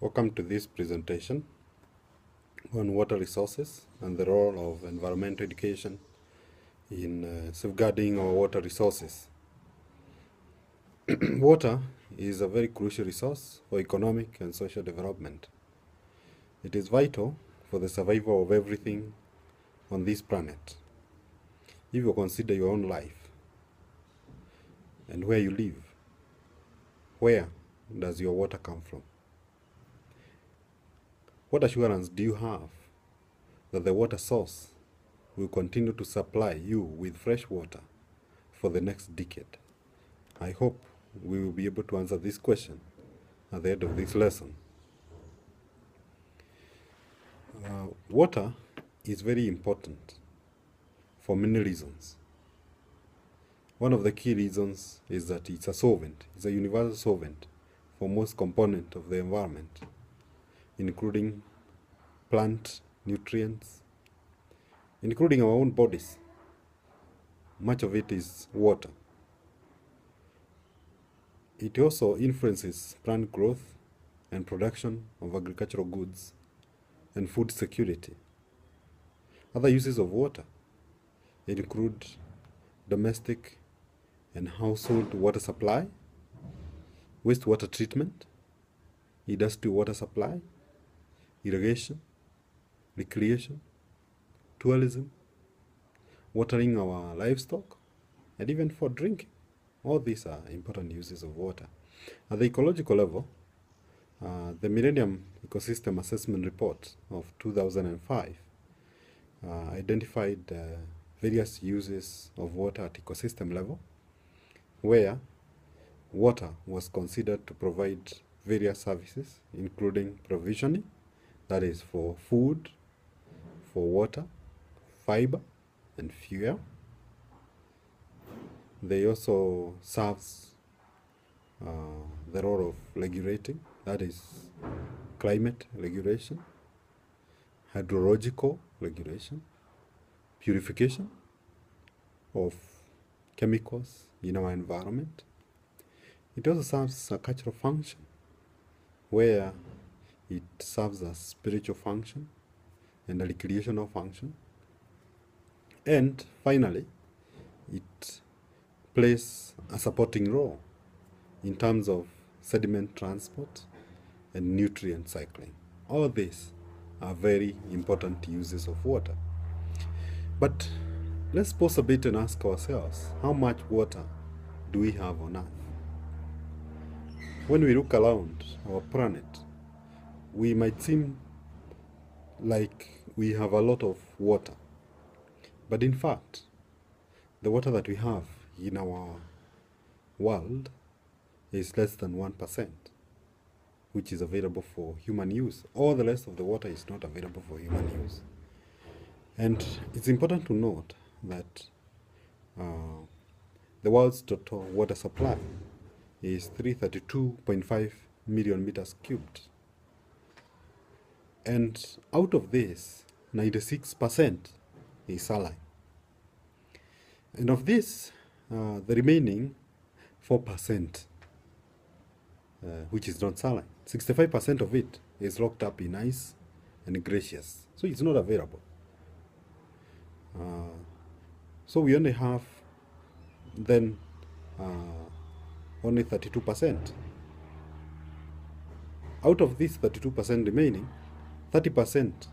Welcome to this presentation on water resources and the role of environmental education in safeguarding our water resources. Water is a very crucial resource for economic and social development. It is vital for the survival of everything on this planet. If you consider your own life and where you live, where does your water come from? What assurance do you have that the water source will continue to supply you with fresh water for the next decade? I hope we will be able to answer this question at the end of this lesson. Water is very important for many reasons. One of the key reasons is that it's a solvent, it's a universal solvent for most components of the environment, including plant nutrients, including our own bodies. Much of it is water. It also influences plant growth and production of agricultural goods and food security. Other uses of water include domestic and household water supply, wastewater treatment, industrial water supply, irrigation, recreation, tourism, watering our livestock, and even for drinking. All these are important uses of water. At the ecological level, the Millennium Ecosystem Assessment Report of 2005 identified various uses of water at ecosystem level, where water was considered to provide various services, including provisioning, that is for food, for water, fiber, and fuel. They also serves the role of regulating, that is climate regulation, hydrological regulation, purification of chemicals in our environment. It also serves a cultural function, where it serves a spiritual function and a recreational function. And finally, it plays a supporting role in terms of sediment transport and nutrient cycling. All these are very important uses of water. But let's pause a bit and ask ourselves, how much water do we have on Earth? When we look around our planet, we might seem like we have a lot of water. But in fact, the water that we have in our world is less than 1%, which is available for human use. All the rest of the water is not available for human use. And it's important to note that the world's total water supply is 332.5 million meters cubed. And out of this, 96% is saline. And of this, the remaining 4%, which is not saline, 65% of it is locked up in ice and glaciers. So it's not available. So we only have then only 32%. Out of this 32% remaining, 30%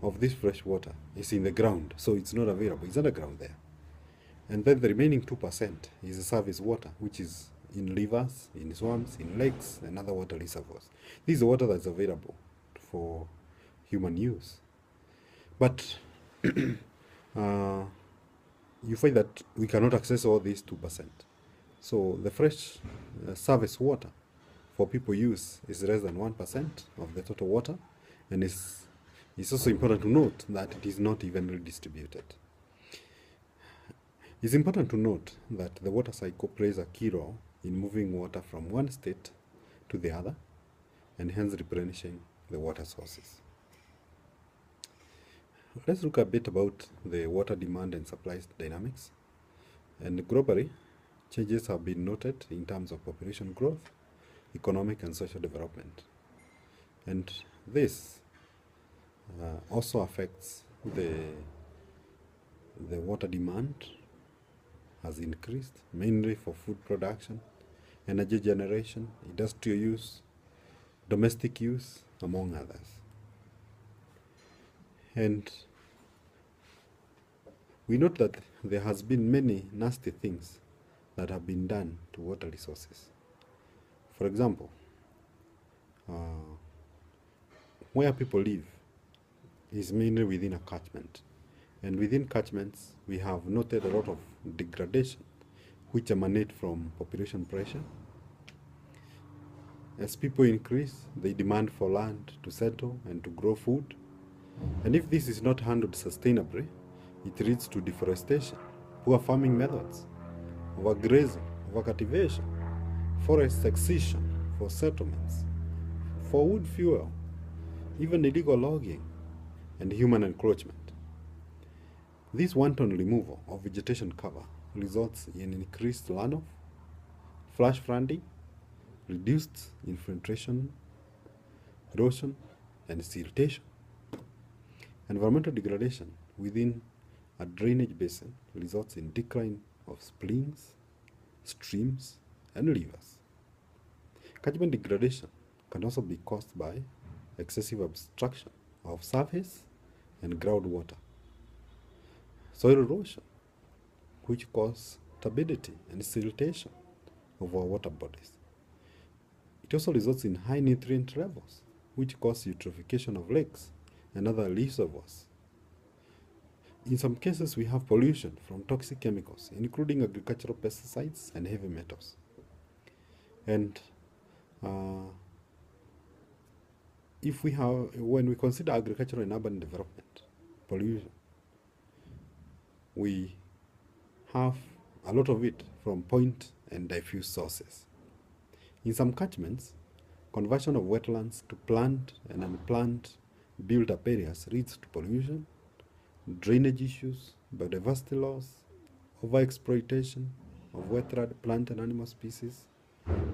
of this fresh water is in the ground, so it's not available. It's underground there. And then the remaining 2% is surface water, which is in rivers, in swamps, in lakes, and other water reservoirs. This is the water that's available for human use. But you find that we cannot access all these 2%. So the fresh surface water for people use is less than 1% of the total water, and it's also important to note that it is not evenly distributed. It's important to note that the water cycle plays a key role in moving water from one state to the other, and hence replenishing the water sources. Let's look a bit about the water demand and supply dynamics. And globally, changes have been noted in terms of population growth, economic and social development. And this also affects the water demand has increased, mainly for food production, energy generation, industrial use, domestic use, among others. And we note that there has been many nasty things that have been done to water resources. For example, where people live is mainly within a catchment. And within catchments, we have noted a lot of degradation which emanate from population pressure. As people increase, they demand for land to settle and to grow food. And if this is not handled sustainably, it leads to deforestation, poor farming methods, overgrazing, overcultivation, forest succession for settlements, for wood fuel, even illegal logging, and human encroachment. This wanton removal of vegetation cover results in increased runoff, flash flooding, reduced infiltration, erosion, and siltation. Environmental degradation within a drainage basin results in decline of springs, streams, and rivers. Catchment degradation can also be caused by excessive obstruction of surface and groundwater, soil erosion, which cause turbidity and siltation of our water bodies. It also results in high nutrient levels, which cause eutrophication of lakes and other reservoirs. In some cases, we have pollution from toxic chemicals, including agricultural pesticides and heavy metals. And when we consider agricultural and urban development, pollution, we have a lot of it from point and diffuse sources. In some catchments, conversion of wetlands to planned and unplanned built-up areas leads to pollution, drainage issues, biodiversity loss, overexploitation of wetland plant and animal species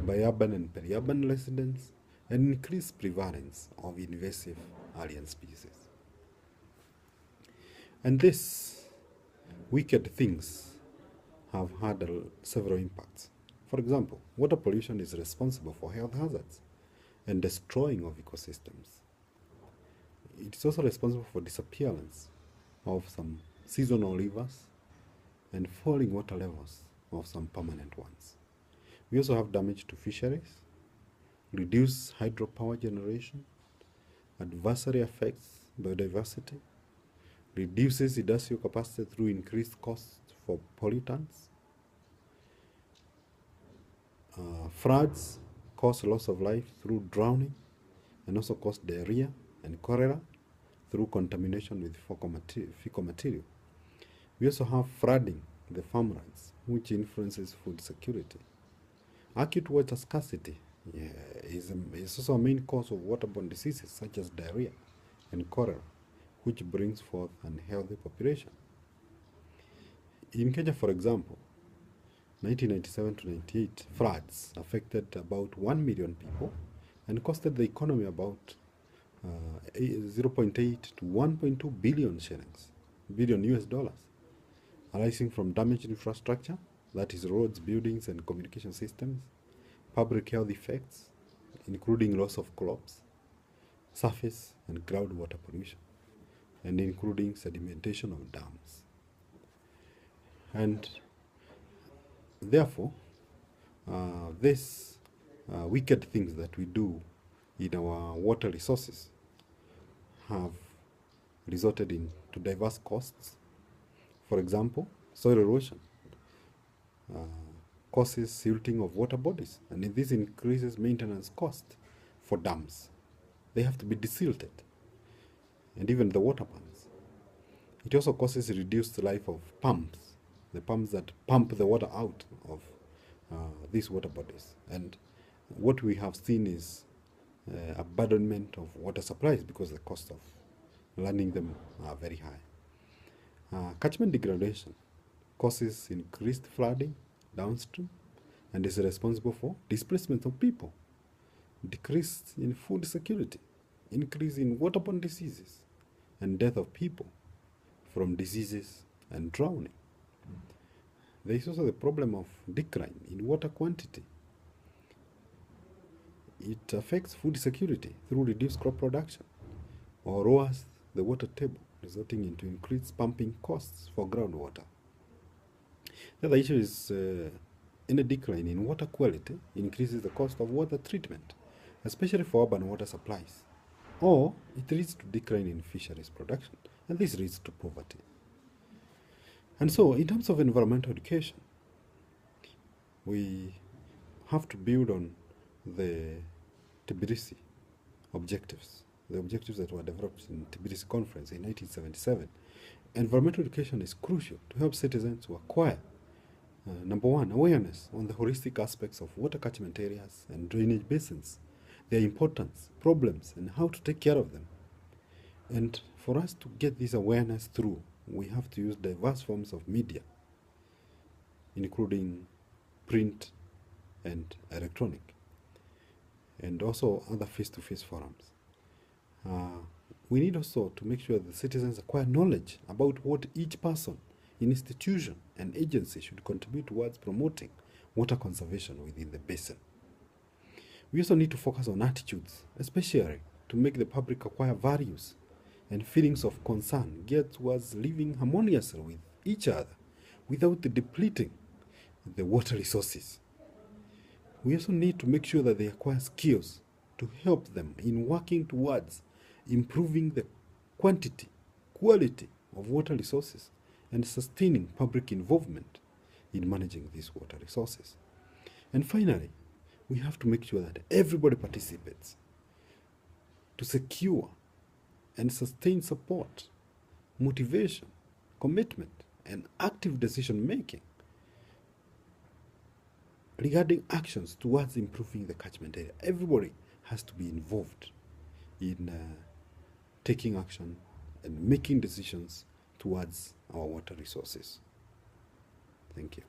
by urban and peri-urban residents, and increased prevalence of invasive alien species. And these wicked things have had several impacts. For example, water pollution is responsible for health hazards and destroying of ecosystems. It is also responsible for disappearance of some seasonal rivers and falling water levels of some permanent ones. We also have damage to fisheries, reduced hydropower generation, adversely affects biodiversity, reduces industrial capacity through increased costs for pollutants. Floods cause loss of life through drowning and also cause diarrhea and cholera through contamination with fecal material. We also have flooding the farmlands, which influences food security. Acute water scarcity is also a main cause of waterborne diseases such as diarrhea and cholera, which brings forth an unhealthy population. In Kenya, for example, 1997 to 98 floods affected about 1 million people and costed the economy about 0.8 to 1.2 billion shillings, billion US dollars, arising from damaged infrastructure, that is roads, buildings, and communication systems, public health effects, including loss of crops, surface and groundwater pollution, and including sedimentation of dams. And therefore, these wicked things that we do in our water resources have resulted into diverse costs. For example, soil erosion causes silting of water bodies, and this increases maintenance cost for dams. They have to be desilted, and even the water pumps. It also causes reduced life of pumps, the pumps that pump the water out of these water bodies. And what we have seen is abandonment of water supplies because the cost of running them are very high. Catchment degradation causes increased flooding downstream and is responsible for displacement of people, decrease in food security, increase in waterborne diseases and death of people from diseases and drowning. There is also the problem of decline in water quantity. It affects food security through reduced crop production or lowers the water table, resulting into increased pumping costs for groundwater. The other issue is any decline in water quality increases the cost of water treatment, especially for urban water supplies, or it leads to decline in fisheries production, and this leads to poverty. And so, in terms of environmental education, we have to build on the Tbilisi objectives, the objectives that were developed in Tbilisi Conference in 1977. Environmental education is crucial to help citizens to acquire, number one, awareness on the holistic aspects of water catchment areas and drainage basins, their importance, problems, and how to take care of them. And for us to get this awareness through, we have to use diverse forms of media, including print and electronic, and also other face-to-face forums. We need also to make sure the citizens acquire knowledge about what each person, institution, and agency should contribute towards promoting water conservation within the basin. We also need to focus on attitudes, especially to make the public acquire values and feelings of concern geared towards living harmoniously with each other without depleting the water resources. We also need to make sure that they acquire skills to help them in working towards improving the quantity, quality of water resources and sustaining public involvement in managing these water resources. And finally, we have to make sure that everybody participates to secure and sustain support, motivation, commitment, and active decision making regarding actions towards improving the catchment area. Everybody has to be involved in taking action and making decisions towards our water resources. Thank you.